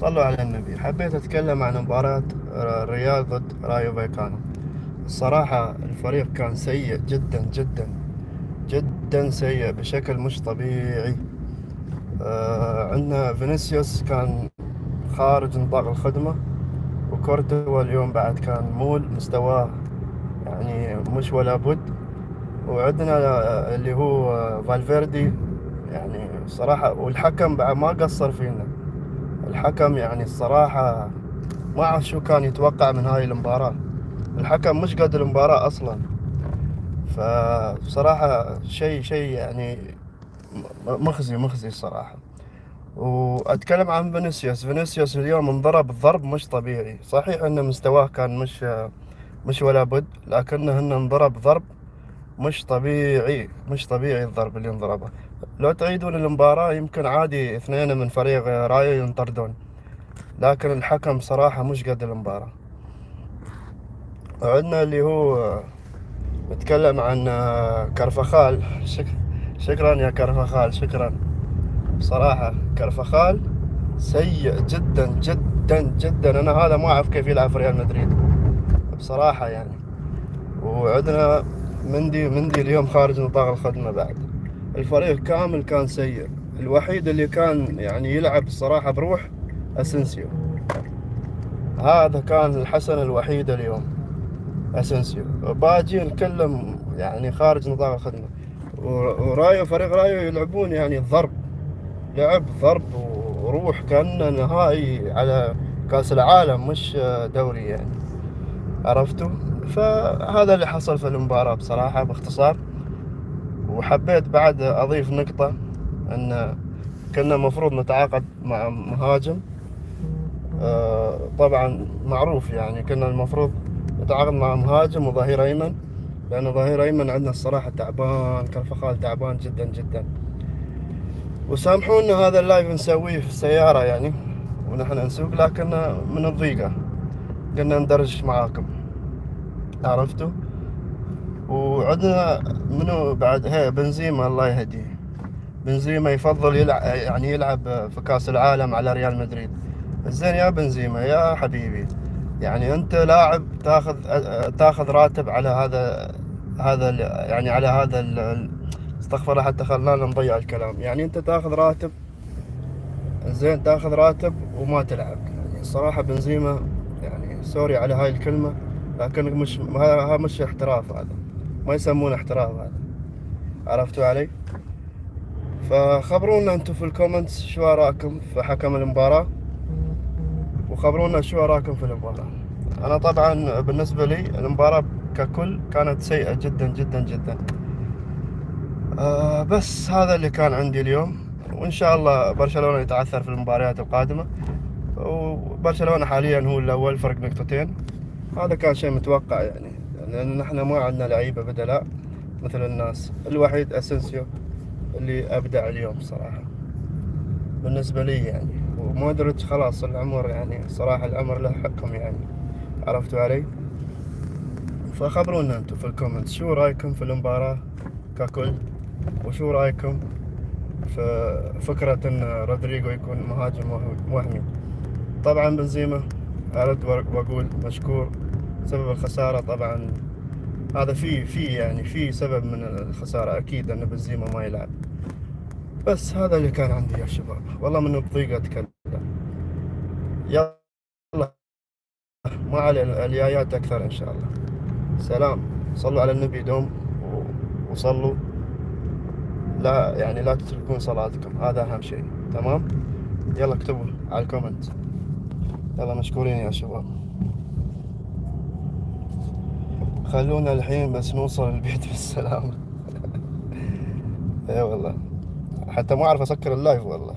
صلوا على النبي. حبيت أتكلم عن مباراة الريال ضد رايو فايكانو. الصراحة الفريق كان سيء جدا جدا جدا، سيء بشكل مش طبيعي. عندنا فينيسيوس كان خارج نطاق الخدمة، وكورتوا اليوم بعد كان مول مستواه، يعني مش ولا بد. وعندنا اللي هو فالفيردي، يعني صراحة. والحكم بعد ما قصر فينا. الحكم يعني الصراحة ما أعرف شو كان يتوقع من هاي المباراة. الحكم مش قد المباراة أصلا. فبصراحة شيء يعني مخزي مخزي الصراحة. وأتكلم عن فينيسيوس اليوم انضرب ضرب مش طبيعي. صحيح أن مستواه كان مش ولا بد، لكنه إنه انضرب ضرب مش طبيعي، مش طبيعي الضرب اللي انضربه. لو تعيدون المباراة يمكن عادي اثنين من فريق رايو ينطردون، لكن الحكم صراحة مش قد المباراة. عندنا اللي هو نتكلم عن كرفخال. شكرا يا كرفخال، شكرا. بصراحة كرفخال سيء جدا جدا جدا. أنا هذا ما أعرف كيف يلعب في ريال مدريد بصراحة يعني. وعندنا مندي اليوم خارج نطاق الخدمة بعد. الفريق كامل كان سيء. الوحيد اللي كان يعني يلعب الصراحة بروح أسنسيو. هذا كان الحسن الوحيد اليوم، اسنسيو. باجي نتكلم يعني خارج نطاق الخدمة. ورايو، فريق رايو يلعبون يعني ضرب، لعب ضرب وروح كأنه نهائي على كأس العالم مش دوري يعني. عرفتوا؟ فهذا اللي حصل في المباراة بصراحة باختصار. وحبيت بعد أضيف نقطة، أن كنا مفروض نتعاقد مع مهاجم. طبعا معروف يعني كنا المفروض نتعاقد مع مهاجم وظهير أيمن، لأن ظهير أيمن عندنا الصراحة تعبان، كرفخال تعبان جدا جدا. وسامحونا هذا اللايف نسويه في السيارة يعني ونحن نسوق، لكن من الضيقة قلنا ندرج معاكم. عرفتوا؟ وعندنا منو بعد؟ هي بنزيما، الله يهديه. بنزيما يفضل يلعب، يعني يلعب في كأس العالم على ريال مدريد. زين يا بنزيما يا حبيبي، يعني انت لاعب تاخذ راتب على يعني على استغفر الله، حتى خلنا نضيع الكلام. يعني انت تاخذ راتب، زين تاخذ راتب وما تلعب. يعني الصراحة بنزيما، يعني سوري على هاي الكلمة، لكن مش هذا مش احتراف، هذا ما يسمونه احتراف هذا. عرفتوا علي؟ فخبرونا انتم في الكومنتس شو اراكم في حكم المباراة، وخبرونا شو اراكم في المباراة. انا طبعا بالنسبة لي المباراة ككل كانت سيئة جدا جدا جدا. بس هذا اللي كان عندي اليوم. وان شاء الله برشلونة يتعثر في المباريات القادمة. وبرشلونة حاليا هو الاول، فرق نقطتين. هذا كان شيء متوقع يعني، لان نحن ما عندنا لعيبة بدلاء مثل الناس. الوحيد اسنسيو اللي ابدع اليوم صراحة بالنسبة لي يعني. ومودريتش خلاص العمر، يعني صراحة العمر له حكم يعني. عرفتوا علي؟ فخبرونا انتم في الكومنت شو رايكم في المباراة ككل، وشو رايكم في فكرة ان رودريجو يكون مهاجم وهمي. طبعا بنزيما ارد واقول مشكور. سبب الخسارة طبعا هذا في سبب من الخسارة اكيد ان بنزيما ما يلعب. بس هذا اللي كان عندي يا شباب، والله من الضيق اتكلم. يلا، ما على الجايات اكثر ان شاء الله. سلام. صلوا على النبي دوم وصلوا. لا يعني لا تتركون صلاتكم، هذا أهم شيء. تمام؟ يلا اكتبوا على الكومنت. يلا مشكورين يا شباب. خلونا الحين بس نوصل البيت بالسلامة. اي والله، حتى ما أعرف أسكر اللايف والله.